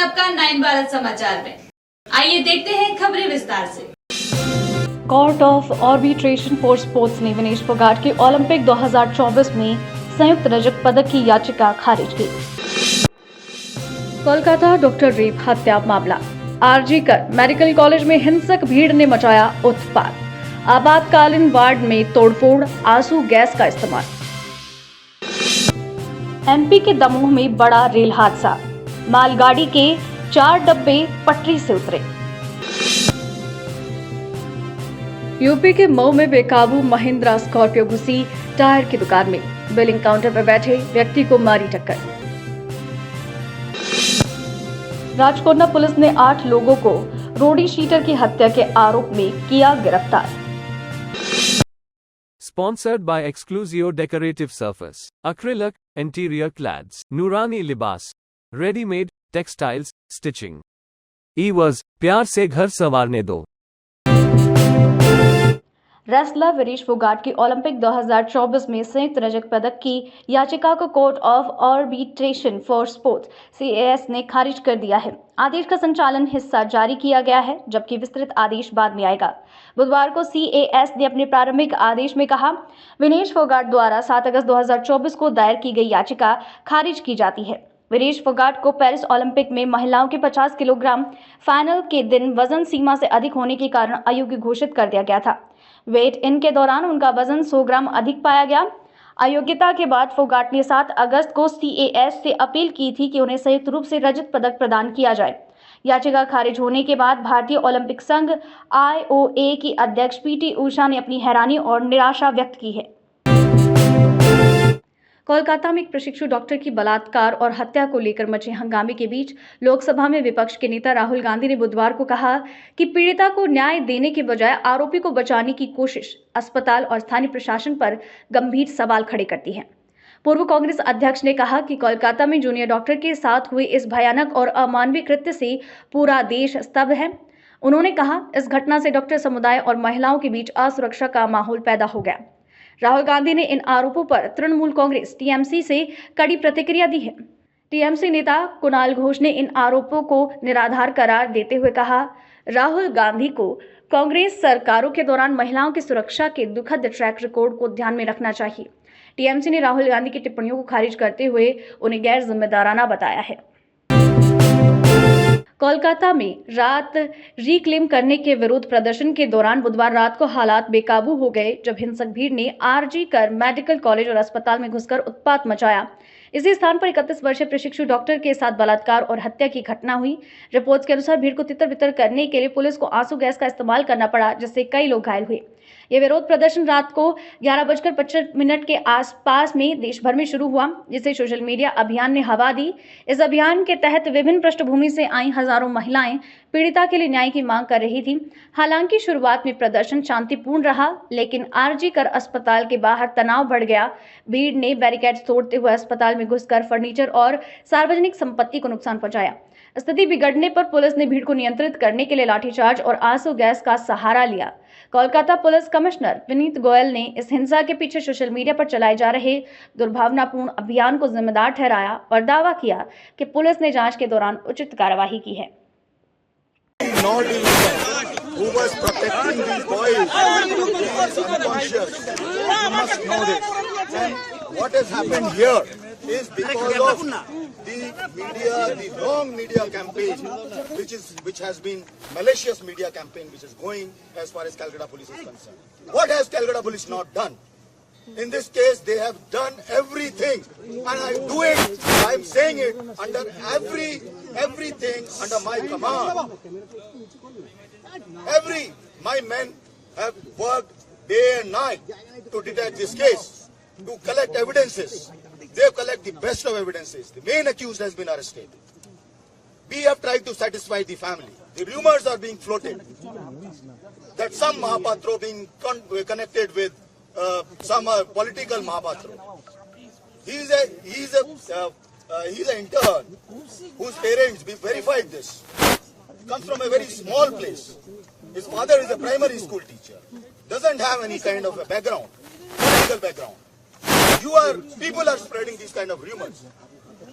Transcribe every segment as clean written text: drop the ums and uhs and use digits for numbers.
आपका 9 भारत समाचार में। आइए देखते हैं खबरें विस्तार से। Court of arbitration for sports ने विनेश फोगाट की ओलंपिक 2024 में संयुक्त रजत पदक की याचिका खारिज की। कोलकाता डॉक्टर रेप हत्या मामला। आरजी कर मेडिकल कॉलेज में हिंसक भीड़ ने मचाया उत्पात। आपातकालीन वार्ड में तोड़फोड़, आंसू गैस का इस्तेमाल। एमपी के दमोह में बड़ा रेल हादसा। मालगाड़ी के 4 डब्बे पटरी से उतरे। यूपी के मऊ में बेकाबू महिंद्रा स्कॉर्पियो घुसी टायर की दुकान में। बिलिंग काउंटर पर बैठे व्यक्ति को मारी टक्कर। राजकोंडा पुलिस ने 8 लोगों को रोडी शीटर की हत्या के आरोप में किया गिरफ्तार। Sponsored by Exclusio Decorative Surface, Acrylic, Interior Clads, Nurani Libas, Ready-made, Textiles, Stitching. E-was, प्यार से घर संवारने दो। रेसलर विनेश फोगाट की ओलंपिक 2024 में संयुक्त रजत पदक की याचिका को court of arbitration for sports (CAS) ने खारिज कर दिया है। आदेश का संचालन हिस्सा जारी किया गया है, जबकि विस्तृत आदेश बाद में आएगा। बुधवार को CAS ने अपने प्रारंभिक आदेश में कहा, विनेश फोगाट द्वारा 7 अगस्त 2024 को दायर की गई याचिका खारिज की जाती है। विनेश फोगाट को पेरिस ओलंपिक में महिलाओं के 50 किलोग्राम फाइनल के दिन वजन सीमा से अधिक होने के कारण अयोग्य घोषित कर दिया गया था। वेट इन के दौरान उनका वजन 100 ग्राम अधिक पाया गया। अयोग्यता के बाद फोगाट ने 7 अगस्त को CAS से अपील की थी कि उन्हें संयुक्त रूप से रजत पदक प्रदान किया जाए। याचिका खारिज होने के बाद भारतीय ओलंपिक संघ IOA की अध्यक्ष PT उषा ने अपनी हैरानी और निराशा व्यक्त की है। कोलकाता में एक प्रशिक्षु डॉक्टर की बलात्कार और हत्या को लेकर मचे हंगामे के बीच लोकसभा में विपक्ष के नेता राहुल गांधी ने बुधवार को कहा कि पीड़िता को न्याय देने के बजाय आरोपी को बचाने की कोशिश अस्पताल और स्थानीय प्रशासन पर गंभीर सवाल खड़े करती है। पूर्व कांग्रेस अध्यक्ष ने कहा कि कोलकाता में जूनियर डॉक्टर के साथ हुए इस भयानक और अमानवीय कृत्य से पूरा देश स्तब्ध है। उन्होंने कहा, इस घटना से डॉक्टर समुदाय और महिलाओं के बीच असुरक्षा का माहौल पैदा हो गया। राहुल गांधी ने इन आरोपों पर तृणमूल कांग्रेस TMC से कड़ी प्रतिक्रिया दी है। TMC नेता कुणाल घोष ने इन आरोपों को निराधार करार देते हुए कहा, राहुल गांधी को कांग्रेस सरकारों के दौरान महिलाओं की सुरक्षा के दुखद ट्रैक रिकॉर्ड को ध्यान में रखना चाहिए। TMC ने राहुल गांधी की टिप्पणियों को खारिज करते हुए उन्हें गैर जिम्मेदाराना बताया है। कोलकाता में रात रिक्लेम करने के विरोध प्रदर्शन के दौरान बुधवार रात को हालात बेकाबू हो गए, जब हिंसक भीड़ ने आरजी कर मेडिकल कॉलेज और अस्पताल में घुसकर उत्पात मचाया। इसी स्थान पर 31 वर्षीय प्रशिक्षु डॉक्टर के साथ बलात्कार और हत्या की घटना हुई। रिपोर्ट्स के अनुसार भीड़ को तितर-बितर करने के लिए पुलिस को आंसू गैस का इस्तेमाल करना पड़ा, जिससे कई लोग घायल हुए। यह विरोध प्रदर्शन रात को 11:25 के आसपास में देश भर में शुरू हुआ, जिसे सोशल मीडिया अभियान ने हवा दी। इस अभियान के तहत विभिन्न पृष्ठभूमि से आई हजारों महिलाएं पीड़िता के लिए न्याय की मांग कर रही थी। हालांकि शुरुआत में प्रदर्शन शांतिपूर्ण रहा, लेकिन आरजी कर अस्पताल के बाहर तनाव बढ़ गया। भीड़ ने बैरिकेड तोड़ते हुए अस्पताल में घुसकर फर्नीचर और सार्वजनिक संपत्ति को नुकसान पहुंचाया। स्थिति बिगड़ने पर पुलिस ने भीड़ को नियंत्रित करने के लिए लाठीचार्ज और आंसू गैस का सहारा लिया। कोलकाता पुलिस कमिश्नर विनीत गोयल ने इस हिंसा के पीछे सोशल मीडिया पर चलाए जा रहे दुर्भावनापूर्ण अभियान को जिम्मेदार ठहराया और दावा किया कि पुलिस ने जांच के दौरान उचित कार्यवाही की है। Who was protecting these boys? He is unconscious. You must know this. And what has happened here is because of the media, the wrong media campaign, which has been malicious media campaign, which is going as far as Calcutta Police is concerned. What has Calcutta Police not done? In this case, they have done everything, and I do it. I am saying it under everything under my command. My men have worked day and night to detect this case, to collect evidences. They collect the best of evidences. The main accused has been arrested. We have tried to satisfy the family. The rumors are being floated that some Mahapatro being connected with some political Mahapatro. He's an intern whose parents verified this. Comes from a very small place. His father is a primary school teacher. Doesn't have any kind of a background, political background. People are spreading these kind of rumors,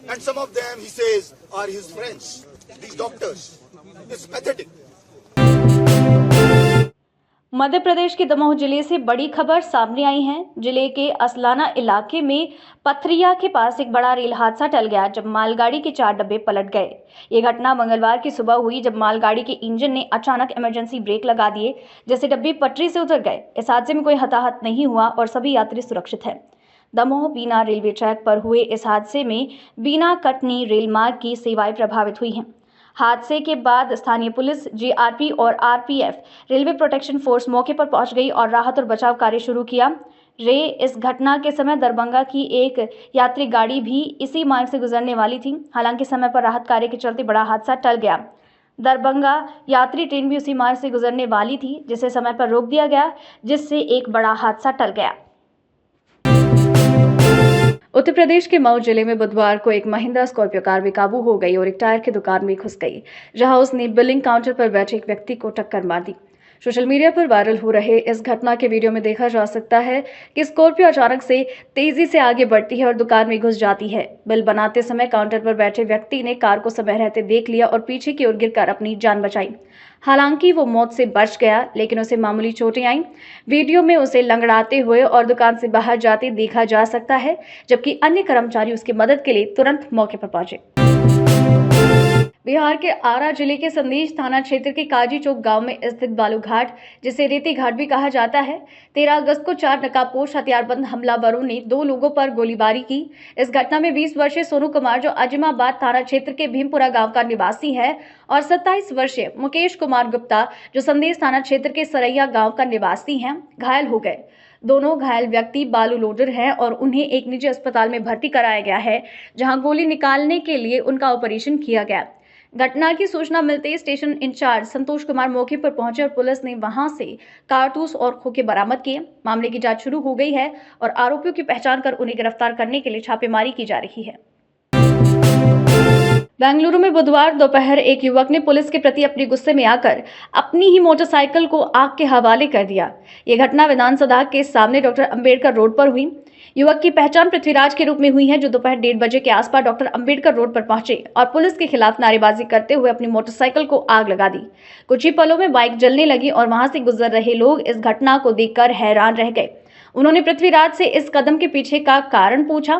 and some of them, he says, are his friends. these doctors. It's pathetic. Madhya Pradesh के दमोह जिले से बड़ी खबर सामने आई है। जिले के असलाना इलाके में पथरिया के पास एक बड़ा रेल हादसा टल गया जब मालगाड़ी के 4 डब्बे पलट गए। ये घटना मंगलवार की सुबह हुई जब मालगाड़ी के इंजन ने अचानक इमरजेंसी ब्रेक लगा दिए, जिससे डब्बे पटरी से उतर गए। इस हादसे में कोई हताहत नहीं हुआ और सभी यात्री सुरक्षित हैं। दमोह बीना रेलवे ट्रैक पर हुए इस हादसे में बीना कटनी रेल मार्ग की सेवाएं प्रभावित हुई हैं। हादसे के बाद स्थानीय पुलिस, जीआरपी और आरपीएफ रेलवे प्रोटेक्शन फोर्स मौके पर पहुंच गई और राहत और बचाव कार्य शुरू किया। इस घटना के समय दरभंगा की एक यात्री गाड़ी भी इसी मार्ग से गुजरने वाली थी। हालांकि समय पर राहत कार्य के चलते बड़ा हादसा टल गया। दरभंगा यात्री ट्रेन भी उसी मार्ग से गुजरने वाली थी, जिसे समय पर रोक दिया गया, जिससे एक बड़ा हादसा टल गया। उत्तर प्रदेश के मऊ जिले में बुधवार को एक महिंद्रा स्कॉर्पियो कार बेकाबू हो गई और एक टायर की दुकान में घुस गई, जहां उसने बिलिंग काउंटर पर बैठे एक व्यक्ति को टक्कर मार दी। सोशल मीडिया पर वायरल हो रहे इस घटना के वीडियो में देखा जा सकता है कि स्कॉर्पियो अचानक से तेजी से आगे बढ़ती है और दुकान में घुस जाती है। बिल बनाते समय काउंटर पर बैठे व्यक्ति ने कार को समय रहते देख लिया और पीछे की ओर गिरकर अपनी जान बचाई। हालांकि वो मौत से बच गया, लेकिन उसे मामूली चोटें आईं। वीडियो में उसे लंगड़ाते हुए और दुकान से बाहर जाते देखा जा सकता है, जबकि अन्य कर्मचारी उसकी मदद के लिए तुरंत मौके पर पहुंचे। बिहार के आरा जिले के संदेश थाना क्षेत्र के काजी चौक गांव में स्थित बालू घाट, जिसे रेती घाट भी कहा जाता है, 13 अगस्त को 4 नकाबपोश हथियारबंद हमलावरों ने 2 लोगों पर गोलीबारी की। इस घटना में 20 वर्षीय सोनू कुमार, जो अजमाबाद थाना क्षेत्र के भीमपुरा गांव का निवासी है, और 27 वर्षीय मुकेश कुमार गुप्ता, जो संदेश थाना क्षेत्र के सरैया गांव का निवासी हैं, घायल हो गए। दोनों घायल व्यक्ति बालू लोडर हैं और उन्हें एक निजी अस्पताल में भर्ती कराया गया है, जहां गोली निकालने के लिए उनका ऑपरेशन किया गया। घटना की सूचना मिलते ही स्टेशन इंचार्ज संतोष कुमार मौके पर पहुंचे और पुलिस ने वहां से कारतूस और खोखे बरामद किए। मामले की जांच शुरू हो गई है और आरोपियों की पहचान कर उन्हें गिरफ्तार करने के लिए छापेमारी की जा रही है। बेंगलुरु में बुधवार दोपहर एक युवक ने पुलिस के प्रति अपने गुस्से में आकर अपनी ही मोटरसाइकिल को आग के हवाले कर दिया। यह घटना विधानसभा के सामने डॉक्टर अंबेडकर रोड पर हुई। युवक की पहचान पृथ्वीराज के रूप में हुई है, जो दोपहर 1:30 बजे के आसपास डॉक्टर अंबेडकर रोड पर पहुंचे और पुलिस के खिलाफ नारेबाजी करते हुए अपनी मोटरसाइकिल को आग लगा दी। कुछ ही पलों में बाइक जलने लगी और वहां से गुजर रहे लोग इस घटना को देखकर हैरान रह गए। उन्होंने पृथ्वीराज से इस कदम के पीछे का कारण पूछा।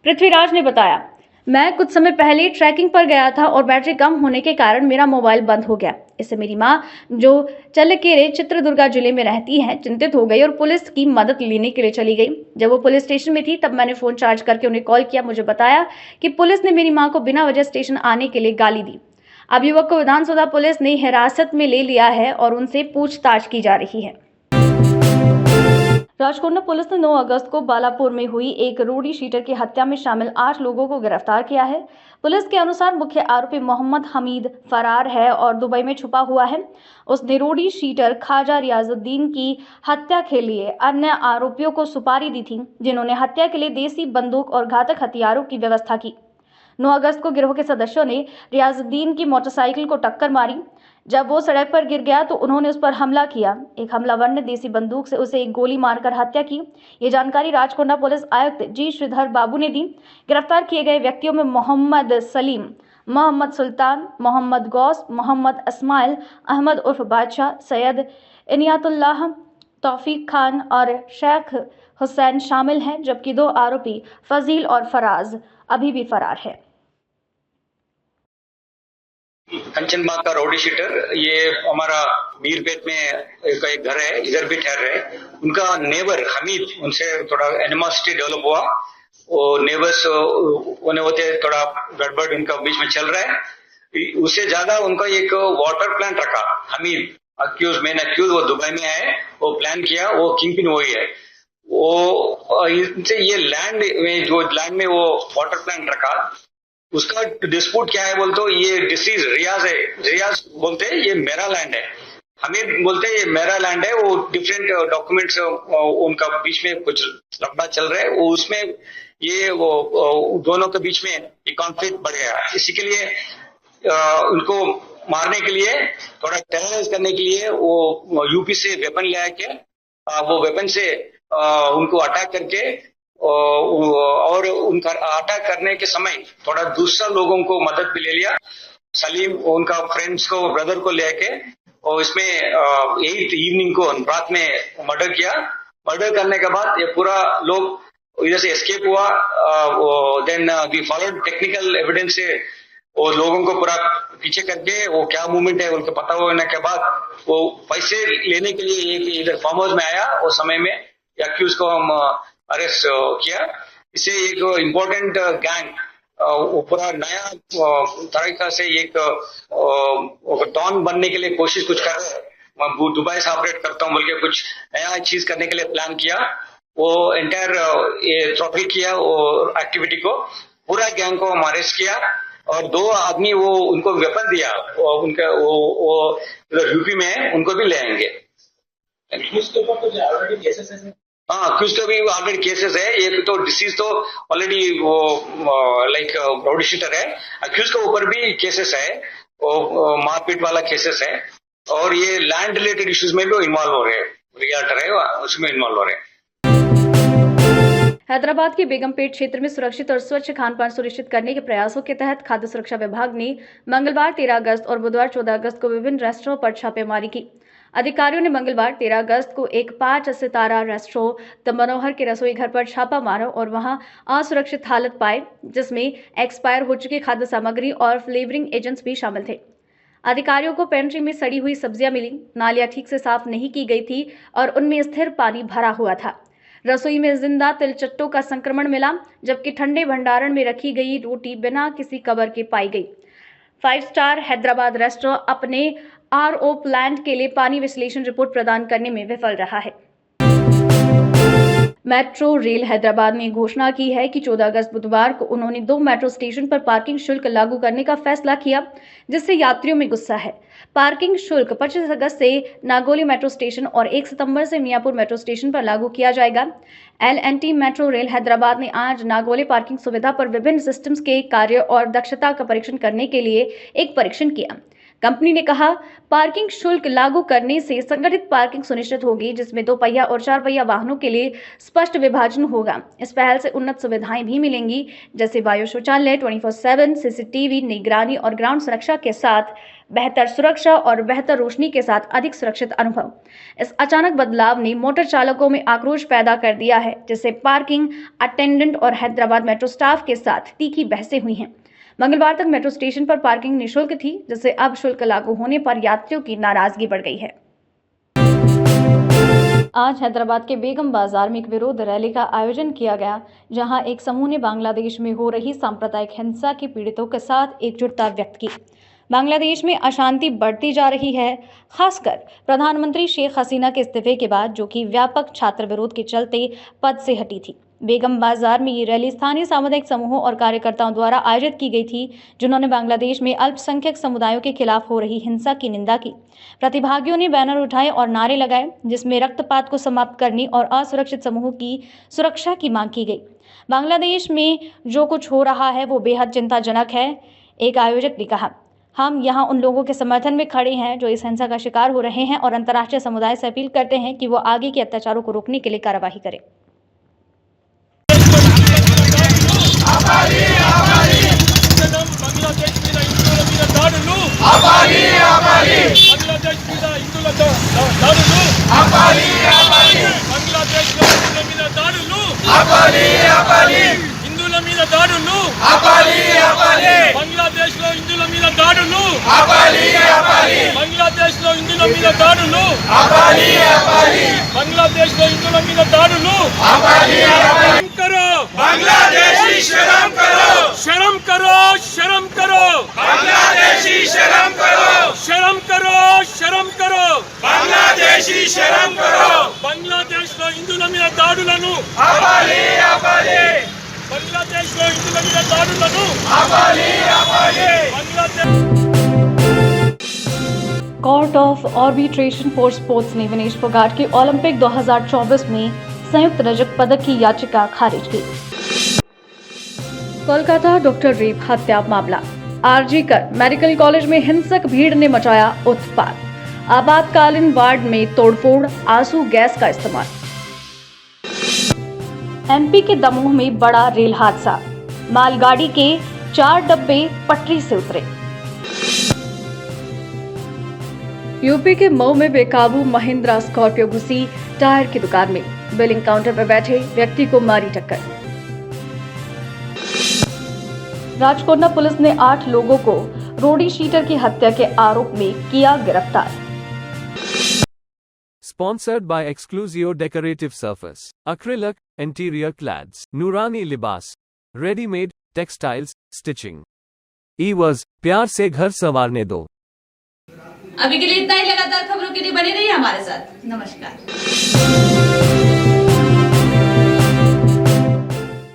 पृथ्वीराज ने बताया, मैं कुछ समय पहले ट्रैकिंग पर गया था और बैटरी कम होने के कारण मेरा मोबाइल बंद हो गया। इससे मेरी माँ, जो चलकेरे चित्रदुर्गा जिले में रहती है, चिंतित हो गई और पुलिस की मदद लेने के लिए चली गई। जब वो पुलिस स्टेशन में थी तब मैंने फोन चार्ज करके उन्हें कॉल किया। मुझे बताया कि पुलिस ने मेरी माँ को बिना वजह स्टेशन आने के लिए गाली दी। अब युवक को विधानसभा पुलिस ने हिरासत में ले लिया है और उनसे पूछताछ की जा रही है। राजकोंडा पुलिस ने 9 अगस्त को बालापुर में हुई एक रोडी शीटर की हत्या में शामिल 8 लोगों को गिरफ्तार किया है। पुलिस के अनुसार मुख्य आरोपी मोहम्मद हमीद फरार है और दुबई में छुपा हुआ है। उसने रोडी शीटर ख्वाजा रियाजुद्दीन की हत्या के लिए अन्य आरोपियों को सुपारी दी थी, जिन्होंने हत्या के लिए देसी बंदूक और घातक हथियारों की व्यवस्था की। 9 अगस्त को गिरोह के सदस्यों ने रियाजुद्दीन की मोटरसाइकिल को टक्कर मारी। जब वो सड़क पर गिर गया तो उन्होंने उस पर हमला किया। एक हमलावर ने देसी बंदूक से उसे एक गोली मारकर हत्या की। ये जानकारी राजकोंडा पुलिस आयुक्त जी श्रीधर बाबू ने दी। गिरफ्तार किए गए व्यक्तियों में मोहम्मद सलीम, मोहम्मद सुल्तान, मोहम्मद गौस, मोहम्मद इस्माइल अहमद उर्फ बादशाह, सैयद इनियातुल्लाह, तौफीक खान और शेख हुसैन शामिल हैं, जबकि 2 आरोपी फजील और फराज अभी भी फरार है। कंचनबाग का रोडी शीटर, ये हमारा मीरपेट में एक घर है, इधर भी ठहर रहे। उनका नेबर हमीद, उनसे थोड़ा एनिमोसिटी डेवलप हुआ। वो नेबर्स होने होते थोड़ा गड़बड़ उनका बीच में चल रहा है। उससे ज्यादा उनका एक वाटर प्लांट रखा। हमीद मेन अक्यूज वो दुबई में है, वो प्लान किया, वो किंगपिन वही है। वो इनसे ये लैंड में वो वाटर प्लांट रखा। उसका डिस्प्यूट क्या है बोलते तो ये डिसीज रियाज है। रियाज बोलते हैं ये मेरा लैंड है, हमीद बोलते हैं ये मेरा लैंड है। वो डिफरेंट डॉक्यूमेंट्स उनका बीच में कुछ लफड़ा चल रहा है। वो उसमें ये वो दोनों के बीच में ये कॉन्फ्लिक्ट बढ़ गया। इसी के लिए उनको मारने के लिए, थोड़ा टेरराइज करने के लिए वो यूपी से वेपन ले आके वो वेपन से उनको अटैक करके और उनका अटैक करने के समय थोड़ा दूसरा लोगों को मदद भी ले लिया सलीम उनका फ्रेंड्स को ब्रदर को लेके और इसमें 8th इवनिंग को रात में मर्डर किया। मर्डर करने के बाद ये पूरा लोग इधर से एस्केप हुआ। Then we followed technical evidence से वो लोगों को पूरा पीछे करके वो क्या मूवमेंट है उनको पता होने के बाद वो पैसे लेने के लिए एक इधर फार्म हाउस में आया। उस समय में एक्यूज को हम अरेस्ट किया। इससे एक इम्पोर्टेंट गैंग वो पूरा नया तरीका से एक डॉन बनने के लिए कोशिश कुछ कर रहे हैं। मैं दुबई से ऑपरेट करता हूँ बोल के कुछ नया चीज करने के लिए प्लान किया। वो एंटायर थ्रॉटल किया वो एक्टिविटी को। पूरा गैंग को हम अरेस्ट किया और 2 आदमी वो उनको वेपन दिया। उनका वो यूपी में है, उनको भी ले आएंगे। हाँ, कुछ तो भी ऑलरेडी केसेस है। एक तो डिसीज तो ऑलरेडी वो लाइक राउडी शीटर है। अक्यूज के ऊपर भी केसेस है, वो मारपीट वाला केसेस है और ये लैंड रिलेटेड इश्यूज में भी इन्वॉल्व हो रहे हैं। रियाटर है उसमें इन्वॉल्व हो रहे हैं। हैदराबाद के बेगमपेट क्षेत्र में सुरक्षित और स्वच्छ खानपान सुनिश्चित करने के प्रयासों के तहत खाद्य सुरक्षा विभाग ने मंगलवार 13 अगस्त और बुधवार 14 अगस्त को विभिन्न रेस्टोरों पर छापेमारी की। अधिकारियों ने मंगलवार 13 अगस्त को एक 5 सितारा रेस्टोरेंट द मनोहर के रसोई घर पर छापा मारा और वहां असुरक्षित हालत पाए, जिसमें एक्सपायर हो चुकी खाद्य सामग्री और फ्लेवरिंग एजेंट्स भी शामिल थे। अधिकारियों को पेंट्री में सड़ी हुई सब्जियां मिली, नालियां ठीक से साफ नहीं की गई थी और उनमें स्थिर पानी भरा हुआ था। रसोई में जिंदा तिलचट्टों का संक्रमण मिला, जबकि ठंडे भंडारण में रखी गई रोटी बिना किसी कवर के पाई गई। 5 स्टार हैदराबाद रेस्टोरेंट अपने RO प्लांट के लिए पानी विश्लेषण रिपोर्ट प्रदान करने में विफल रहा है। मेट्रो रेल हैदराबाद ने घोषणा की है कि 14 अगस्त बुधवार को उन्होंने 2 मेट्रो स्टेशन पर पार्किंग शुल्क लागू करने का फैसला किया, जिससे यात्रियों में गुस्सा है। पार्किंग शुल्क 25 अगस्त से नागोली मेट्रो स्टेशन और 1 सितंबर से मियापुर मेट्रो स्टेशन पर लागू किया जाएगा। L&T मेट्रो रेल हैदराबाद ने आज नागोली पार्किंग सुविधा पर विभिन्न सिस्टम्स के कार्य और दक्षता का परीक्षण करने के लिए एक परीक्षण किया। कंपनी ने कहा, पार्किंग शुल्क लागू करने से संगठित पार्किंग सुनिश्चित होगी, जिसमें 2 पहिया और 4 पहिया वाहनों के लिए स्पष्ट विभाजन होगा। इस पहल से उन्नत सुविधाएं भी मिलेंगी, जैसे वायु शौचालय, 24/7 CCTV निगरानी और ग्राउंड सुरक्षा के साथ बेहतर सुरक्षा और बेहतर रोशनी के साथ अधिक सुरक्षित अनुभव। इस अचानक बदलाव ने मोटर चालकों में आक्रोश पैदा कर दिया है, जिससे पार्किंग अटेंडेंट और हैदराबाद मेट्रो स्टाफ के साथ तीखी बहसें हुई हैं। मंगलवार तक मेट्रो स्टेशन पर पार्किंग निःशुल्क थी, जिससे अब शुल्क लागू होने पर यात्रियों की नाराजगी बढ़ गई है। आज हैदराबाद के बेगम बाजार में एक विरोध रैली का आयोजन किया गया, जहां एक समूह ने बांग्लादेश में हो रही सांप्रदायिक हिंसा के पीड़ितों के साथ एकजुटता व्यक्त की। बांग्लादेश में अशांति बढ़ती जा रही है, खासकर प्रधानमंत्री शेख हसीना के इस्तीफे के बाद, जो कि व्यापक छात्र विरोध के चलते पद से हटी थी। बेगम बाजार में ये रैली स्थानीय सामुदायिक समूहों और कार्यकर्ताओं द्वारा आयोजित की गई थी, जिन्होंने बांग्लादेश में अल्पसंख्यक समुदायों के खिलाफ हो रही हिंसा की निंदा की। प्रतिभागियों ने बैनर उठाए और नारे लगाए, जिसमें रक्तपात को समाप्त करने और असुरक्षित समूहों की सुरक्षा की मांग की गई। बांग्लादेश में जो कुछ हो रहा है वो बेहद चिंताजनक है, एक आयोजक ने कहा। हम यहाँ उन लोगों के समर्थन में खड़े हैं जो इस हिंसा का शिकार हो रहे हैं और अंतर्राष्ट्रीय समुदाय से अपील करते हैं कि वो आगे के अत्याचारों को रोकने के लिए कार्रवाई करे। बांग्लादेशी शर्म करो, शर्म करो, शर्म करो, बांग्लादेशी शर्म करो, शर्म करो, शर्म करो, बांग्लादेशी शर्म करो, बांग्लादेश లో హిందువుల మీద దాడులను ఆపాలి, ఆపాలి, बांग्लादेश లో హిందువుల మీద దాడులను ఆపాలి, ఆపాలి, Bangladesh. Court of arbitration for sports ने विनेश फोगाट के ओलंपिक 2024 में संयुक्त रजत पदक की याचिका खारिज की। कोलकाता डॉक्टर रेप हत्या मामला। RG कर मेडिकल कॉलेज में हिंसक भीड़ ने मचाया उत्पात। आपातकालीन वार्ड में तोड़फोड़, आंसू गैस का इस्तेमाल। MP के दमोह में बड़ा रेल हादसा, मालगाड़ी के 4 डब्बे पटरी से उतरे। यूपी के मऊ में बेकाबू महिंद्रा स्कॉर्पियो घुसी टायर की दुकान में, बिलिंग काउंटर पर बैठे व्यक्ति को मारी टक्कर। राजकोटना पुलिस ने 8 लोगों को रोडी शीटर की हत्या के आरोप में किया गिरफ्तार। Sponsored by Exclusio Decorative Surface, Acrylic, Interior Clads, Nurani Libas, Ready-made, Textiles, Stitching. E-was, प्यार से घर संवारने दो। अभी के लिए इतना ही। लगातार खबरों के लिए बने रहिए हमारे साथ। नमस्कार।